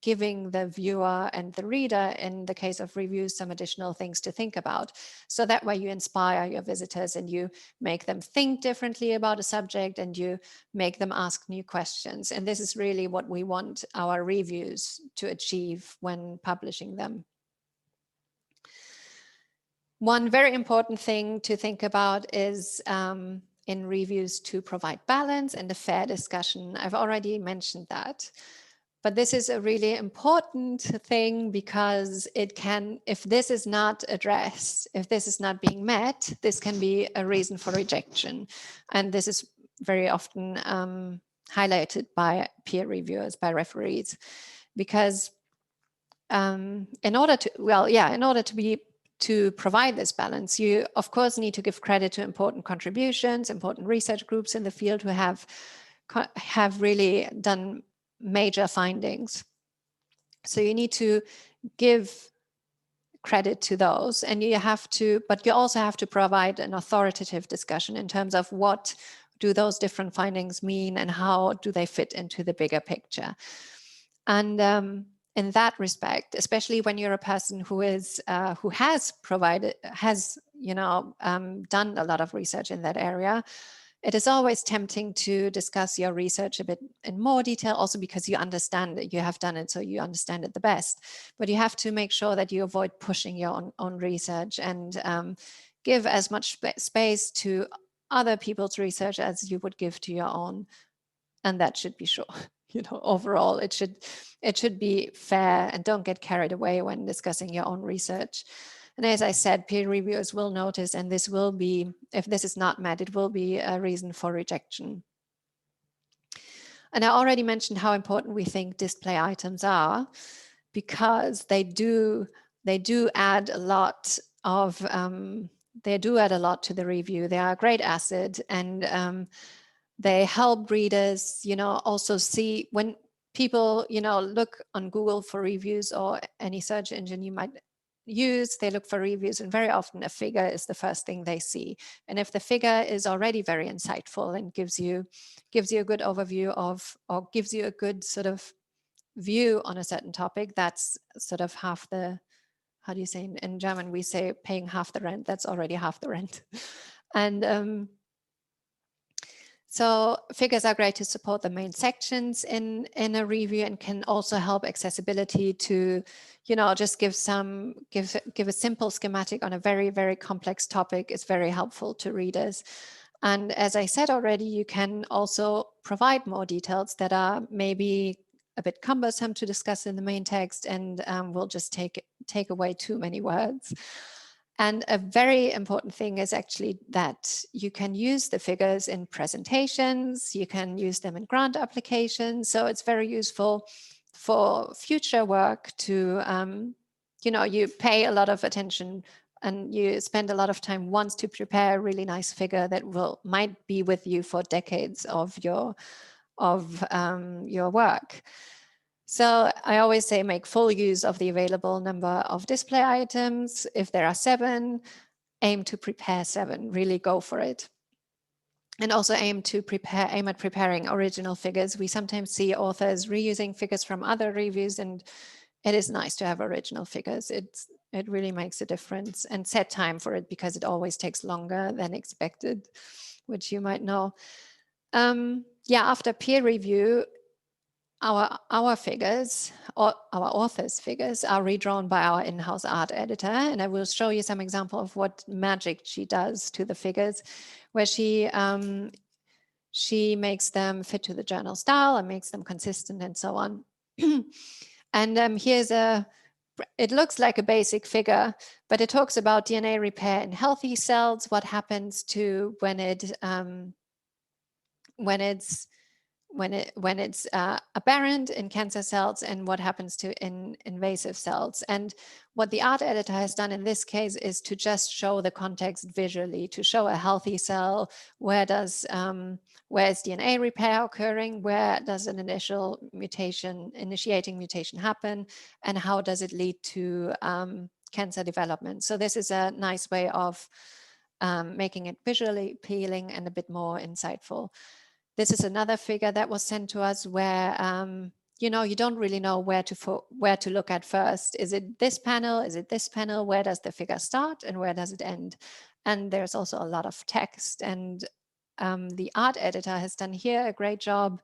giving the viewer and the reader, in the case of reviews, some additional things to think about. So that way you inspire your visitors and you make them think differently about a subject, and you make them ask new questions. And this is really what we want our reviews to achieve when publishing them. One very important thing to think about is in reviews to provide balance and a fair discussion. I've already mentioned that, but this is a really important thing, because it can, if this is not addressed, if this is not being met, this can be a reason for rejection. And this is very often highlighted by peer reviewers, by referees, because in order to provide this balance, you of course need to give credit to important contributions, important research groups in the field who have really done major findings. So you need to give credit to those, and but you also have to provide an authoritative discussion in terms of what do those different findings mean and how do they fit into the bigger picture. And in that respect, especially when you're a person who has done a lot of research in that area, it is always tempting to discuss your research a bit in more detail, also because you understand it, you have done it, so you understand it the best. But you have to make sure that you avoid pushing your own research, and give as much space to other people's research as you would give to your own. And that should be sure. Overall, it should be fair, and don't get carried away when discussing your own research. And as I said, peer reviewers will notice, and this will be, if this is not met, it will be a reason for rejection. And I already mentioned how important we think display items are, because they do add a lot of they do add a lot to the review. They are a great asset, and they help readers, also see when people, look on Google for reviews, or any search engine you might use, they look for reviews, and very often a figure is the first thing they see. And if the figure is already very insightful and gives you a good overview of, or gives you a good sort of view on a certain topic, that's sort of half the, how do you say in German, we say paying half the rent, that's already half the rent. And so figures are great to support the main sections in a review, and can also help accessibility to, just give a simple schematic on a very, very complex topic is very helpful to readers. And as I said already, you can also provide more details that are maybe a bit cumbersome to discuss in the main text, and will just take away too many words. And a very important thing is actually that you can use the figures in presentations, you can use them in grant applications. So it's very useful for future work to, you pay a lot of attention and you spend a lot of time once to prepare a really nice figure that might be with you for decades of your work. So I always say make full use of the available number of display items. If there are 7, aim to prepare 7, really go for it. And also aim at preparing original figures. We sometimes see authors reusing figures from other reviews, and it is nice to have original figures. It really makes a difference, and set time for it, because it always takes longer than expected, which you might know. After peer review, our figures, or our author's figures, are redrawn by our in-house art editor, and I will show you some example of what magic she does to the figures, where she makes them fit to the journal style and makes them consistent and so on. And it looks like a basic figure, but it talks about DNA repair in healthy cells, what happens to when it's aberrant in cancer cells, and what happens to in invasive cells. And what the art editor has done in this case is to just show the context visually, to show a healthy cell, where is DNA repair occurring, where does an initiating mutation happen, and how does it lead to cancer development. So this is a nice way of making it visually appealing and a bit more insightful. This is another figure that was sent to us where, you don't really know where to look at first. Is it this panel? Is it this panel? Where does the figure start and where does it end? And there's also a lot of text. And the art editor has done here a great job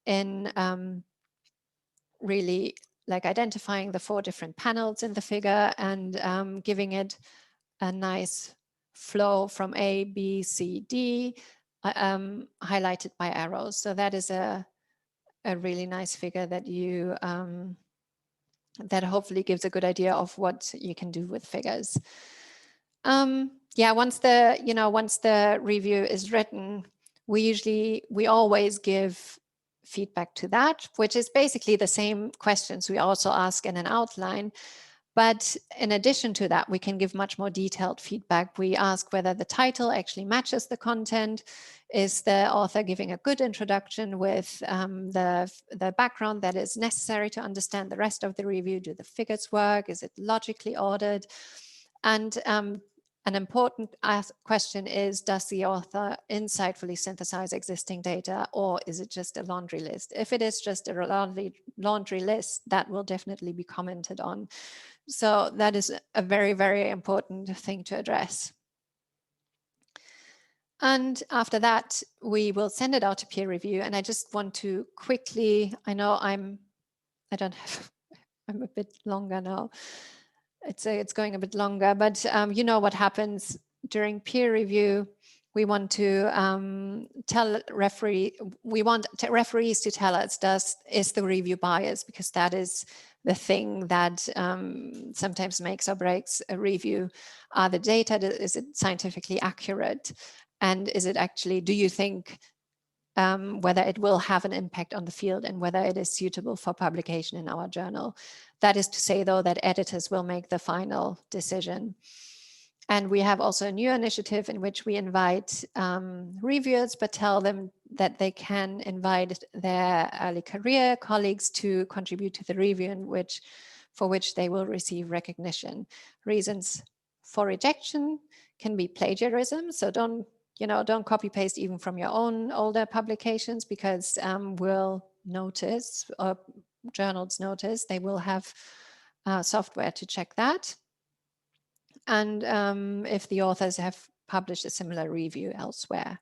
in really like identifying the 4 different panels in the figure and giving it a nice flow from A, B, C, D, highlighted by arrows. So that is a really nice figure that that hopefully gives a good idea of what you can do with figures. Yeah, once the review is written, we always give feedback to that, which is basically the same questions we also ask in an outline. But in addition to that, we can give much more detailed feedback. We ask whether the title actually matches the content. Is the author giving a good introduction with the background that is necessary to understand the rest of the review? Do the figures work? Is it logically ordered? And an important question is, does the author insightfully synthesize existing data, or is it just a laundry list? If it is just a laundry list, that will definitely be commented on. So that is a very, very important thing to address. And after that, we will send it out to peer review. And I just want to quickly, I know I'm a bit longer now. It's going a bit longer, but you know what happens during peer review. We want to we want referees to tell us, is the review biased? Because that is the thing that sometimes makes or breaks a review. Are the data, is it scientifically accurate? And is it actually, do you think whether it will have an impact on the field and whether it is suitable for publication in our journal? That is to say, though, that editors will make the final decision. And we have also a new initiative in which we invite reviewers, but tell them that they can invite their early career colleagues to contribute to the review, for which they will receive recognition. Reasons for rejection can be plagiarism. So don't copy paste even from your own older publications, because we'll notice, or journals notice, they will have software to check that. And if the authors have published a similar review elsewhere.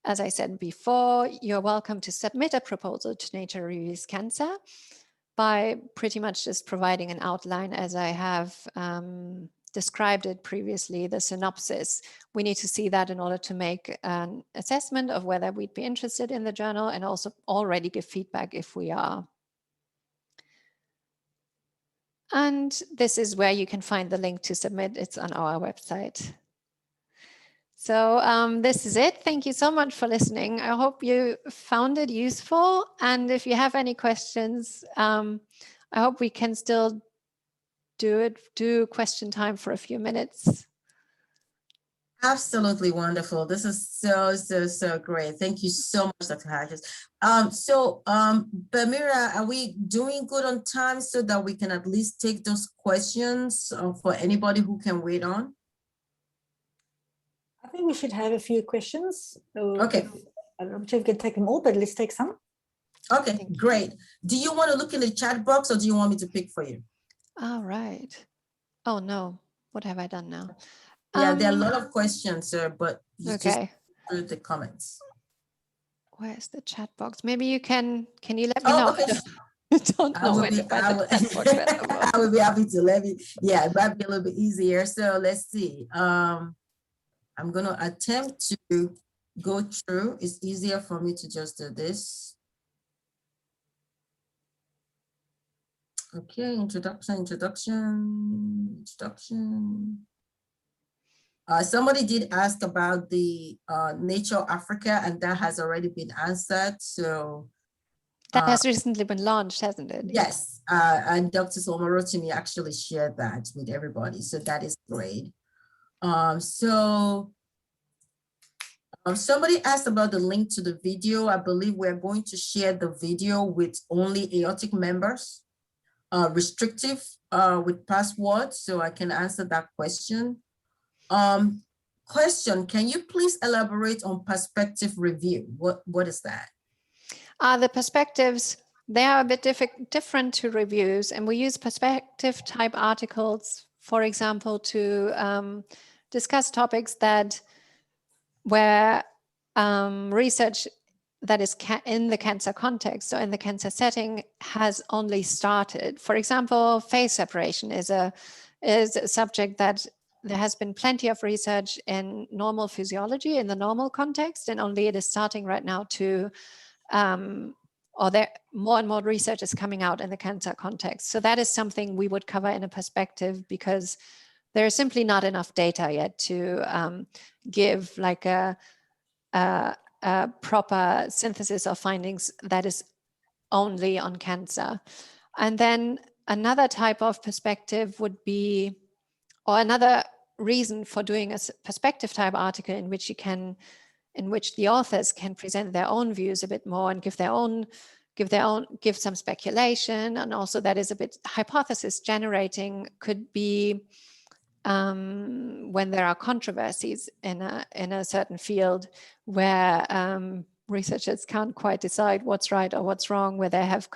As I said before, you're welcome to submit a proposal to Nature Reviews Cancer by pretty much just providing an outline as I have described it previously, the synopsis. We need to see that in order to make an assessment of whether we'd be interested in the journal, and also already give feedback if we are. And this is where you can find the link to submit. It's on our website. So this is it. Thank you so much for listening. I hope you found it useful. And if you have any questions, I hope we can still do question time for a few minutes.
Absolutely wonderful. This is so great. Thank you so much, Dr. Hodges. Bamira, are we doing good on time so that we can at least take those questions for anybody who can wait on?
I think we should have a few questions.
Okay.
I don't know if we can take them all, but let's take some.
Okay, great. Do you want to look in the chat box, or do you want me to pick for you?
All right. Oh no, what have I done now?
Yeah, there are a lot of questions, sir, but you
okay.
just through the comments.
Where's the chat box? Maybe you can you let me
Oh,
know?
okay.
I don't
I
know
will
where
be,
to find
I
the
will,
chat box at the moment.
I will be happy to let me, yeah, it might be a little bit easier. So let's see. I'm going to attempt to go through. It's easier for me to just do this. Okay, introduction. Somebody did ask about the Nature of Africa, and that has already been answered. So
that has recently been launched, hasn't it?
yes, and Dr. Solmarotimi actually shared that with everybody. So that is great. Somebody asked about the link to the video. I believe we're going to share the video with only AORTIC members, restrictive with passwords, so I can answer that question. Question, can you please elaborate on perspective review? What is that?
The perspectives, they are a bit different to reviews, and we use perspective type articles, for example, to discuss topics that where research that is in the cancer context, so in the cancer setting, has only started. For example, phase separation is a subject that there has been plenty of research in normal physiology, in the normal context, and only it is starting right now to, or there more and more research is coming out in the cancer context. So that is something we would cover in a perspective, because there is simply not enough data yet to give like a proper synthesis of findings that is only on cancer. And then another type of perspective would be, or another reason for doing a perspective type article in which the authors can present their own views a bit more and give some speculation, and also that is a bit hypothesis generating, could be when there are controversies in a certain field where researchers can't quite decide what's right or what's wrong, where there have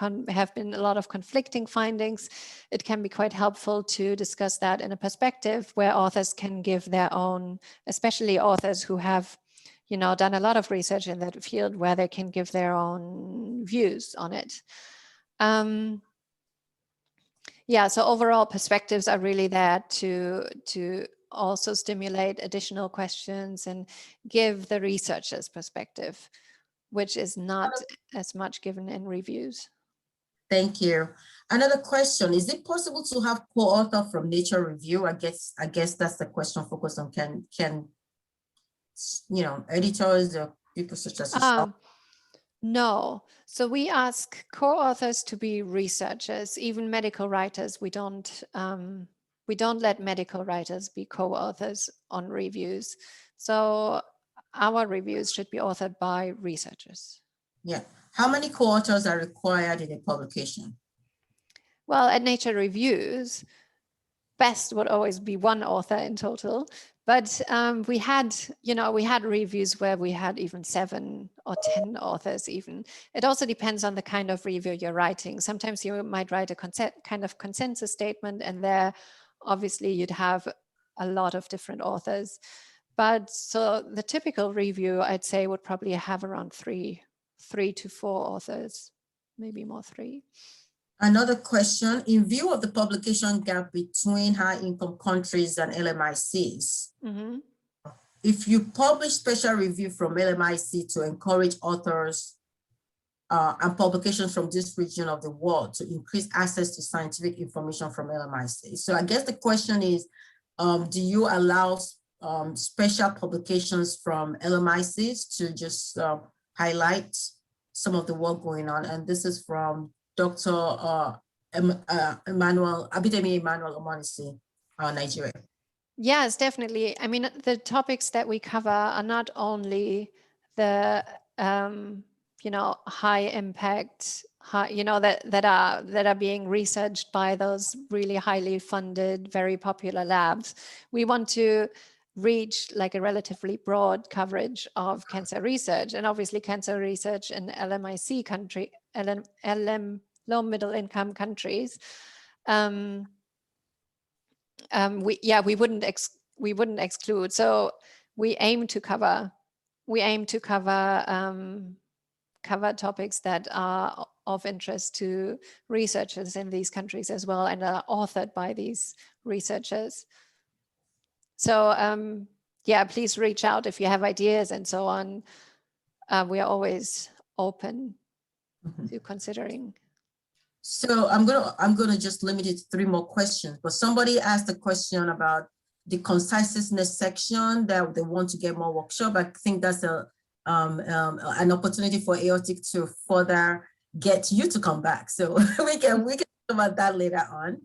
been a lot of conflicting findings. It can be quite helpful to discuss that in a perspective where authors can give their own, especially authors who have done a lot of research in that field, where they can give their own views on it. Yeah, so overall perspectives are really there to also stimulate additional questions and give the researcher's perspective, which is not as much given in reviews.
Thank you. Another question, is it possible to have co-author from Nature Review? I guess that's the question focused on can editors or people such as yourself?
No. So we ask co-authors to be researchers, even medical writers. We don't let medical writers be co-authors on reviews. So our reviews should be authored by researchers.
Yeah. How many co-authors are required in a publication?
Well, at Nature Reviews, best would always be one author in total. But we had reviews where we had even 7 or 10 authors even. It also depends on the kind of review you're writing. Sometimes you might write a kind of consensus statement, and there obviously you'd have a lot of different authors. But so the typical review, I'd say, would probably have around 3 to 4 authors, maybe more 3.
Another question, in view of the publication gap between high-income countries and LMICs, if you publish special review from LMIC to encourage authors and publications from this region of the world to increase access to scientific information from LMIC. So I guess the question is, do you allow special publications from LMICs to just highlight some of the work going on? And this is from Dr. Abidemi Emmanuel Omonisi, Nigeria.
Yes, definitely. I mean, the topics that we cover are not only the high impact, that are being researched by those really highly funded, very popular labs. We want to reach like a relatively broad coverage of cancer research, and obviously cancer research in LMIC country, low middle income countries. We wouldn't exclude. So we aim to cover cover topics that are of interest to researchers in these countries as well and are authored by these researchers. So yeah, please reach out if you have ideas and so on. We are always open to considering.
So I'm gonna just limit it to 3 more questions, but somebody asked a question about the conciseness section that they want to get more workshop. I think that's an opportunity for AORTIC to further get you to come back. So we can talk about that later on.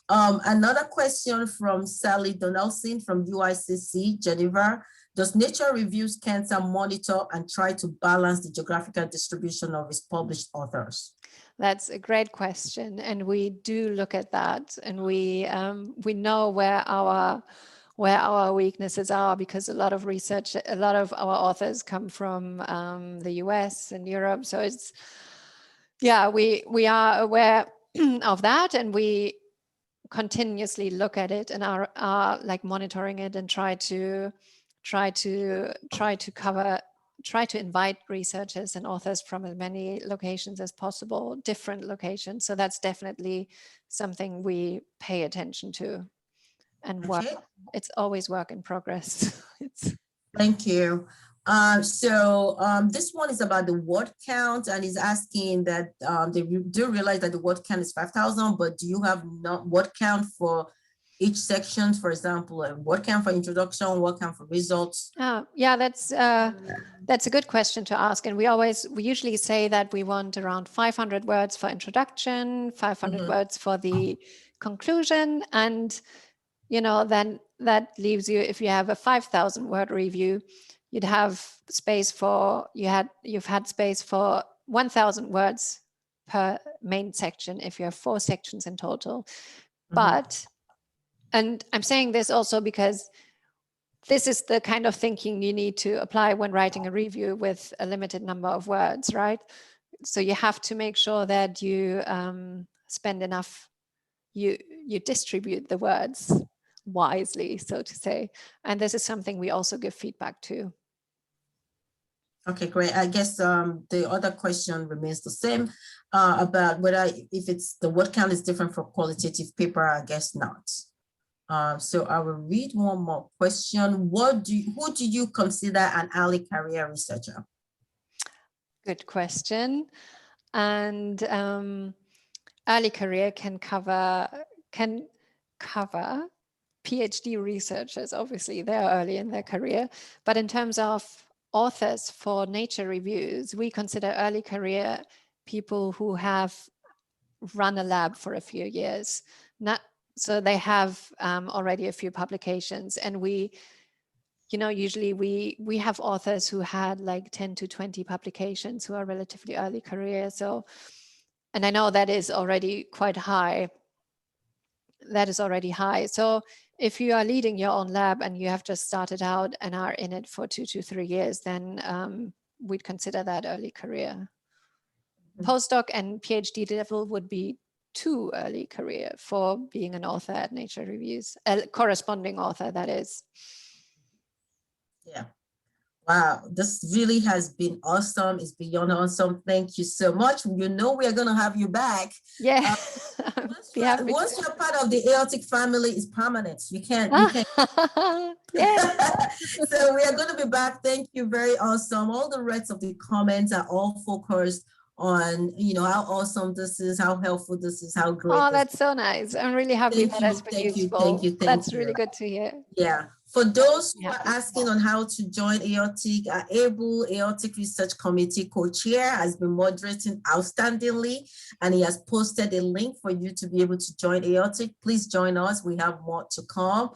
Another question from Sally Donaldson from UICC Geneva. Does Nature Reviews Cancer monitor and try to balance the geographical distribution of its published authors?
That's a great question, and we do look at that, and we know where our weaknesses are, because a lot of research, a lot of our authors come from the US and Europe. So it's, yeah, we are aware of that, and we continuously look at it and are like monitoring it and try to invite researchers and authors from as many locations as possible, different locations. So that's definitely something we pay attention to and work.
Okay.
It's always work in progress.
Thank you. This one is about the word count, and is asking that they do realize that the word count is 5,000, but do you have word count for each section? For example, a word count for introduction, word count for results?
Yeah, that's a good question to ask. And we usually say that we want around 500 words for introduction, 500 words for the conclusion. And, you know, then that leaves you, if you have a 5,000 word review, you'd have space for, you've had space for 1,000 words per main section if you have 4 sections in total. But, and I'm saying this also because this is the kind of thinking you need to apply when writing a review with a limited number of words, right? So you have to make sure that you spend enough, you distribute the words wisely, so to say. And this is something we also give feedback to.
Okay, great. I guess the other question remains the same about whether if it's the word count is different for qualitative paper. I guess not. So I will read one more question. Who do you consider an early career researcher? Good
question. And early career can cover PhD researchers. Obviously, they're early in their career. But in terms of authors for Nature reviews, we consider early career people who have run a lab for a few years. So they have already a few publications, and we, you know, usually we have authors who had like 10 to 20 publications who are relatively early career. So, and I know that is already quite high. That is already high. So if you are leading your own lab and you have just started out and are in it for 2 to 3 years, then we'd consider that early career. Postdoc and PhD level would be too early career for being an author at Nature Reviews, a corresponding author, that is.
Yeah. Wow, this really has been awesome. It's beyond awesome. Thank you so much. You know, we are going to have you back.
Yeah.
Once you're part of the AORTIC family, it's permanent. You can't.
Yeah.
So we are going to be back. Thank you. Very awesome. All the rest of the comments are all focused on, you know, how awesome this is, how helpful this is, how great.
Oh, that's so nice. I'm really happy that has been useful.
Thank you.
That's really good to hear.
Yeah. For those who are asking on how to join AORTIC, AORTIC Research Committee co-chair has been moderating outstandingly, and he has posted a link for you to be able to join AORTIC. Please join us. We have more to come.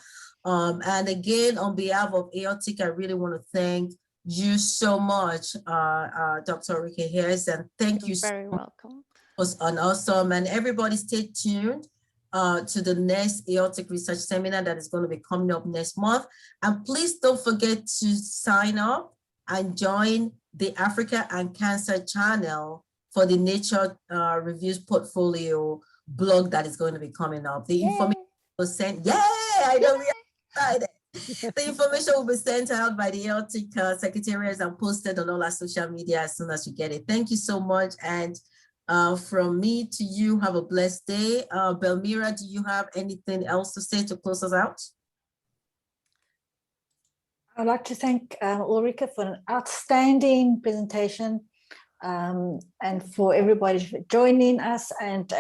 And again, on behalf of AORTIC, I really want to thank you so much, Dr. Rike Harris, and thank you.
Very welcome.
It was awesome, and everybody stay tuned to the next AORTIC research seminar that is going to be coming up next month. And please don't forget to sign up and join the Africa and Cancer channel for the Nature Reviews portfolio blog that is going to be coming up. The information was sent. Yay! I know we are excited. The information will be sent out by the AORTIC secretariats and posted on all our social media as soon as you get it. Thank you so much. And from me to you, have a blessed day. Belmira, do you have anything else to say to close us out?
I'd like to thank Ulrika for an outstanding presentation and for everybody for joining us. And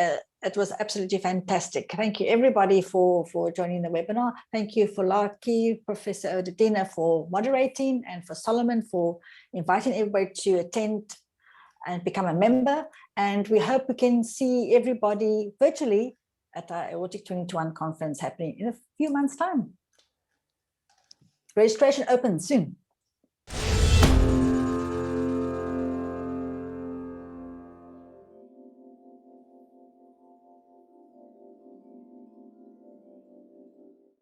it was absolutely fantastic. Thank you, everybody, for joining the webinar. Thank you for Laki, Professor Odedina for moderating, and for Solomon for inviting everybody to attend and become a member. And we hope we can see everybody virtually at our AORTIC 2021 conference happening in a few months' time. Registration opens soon.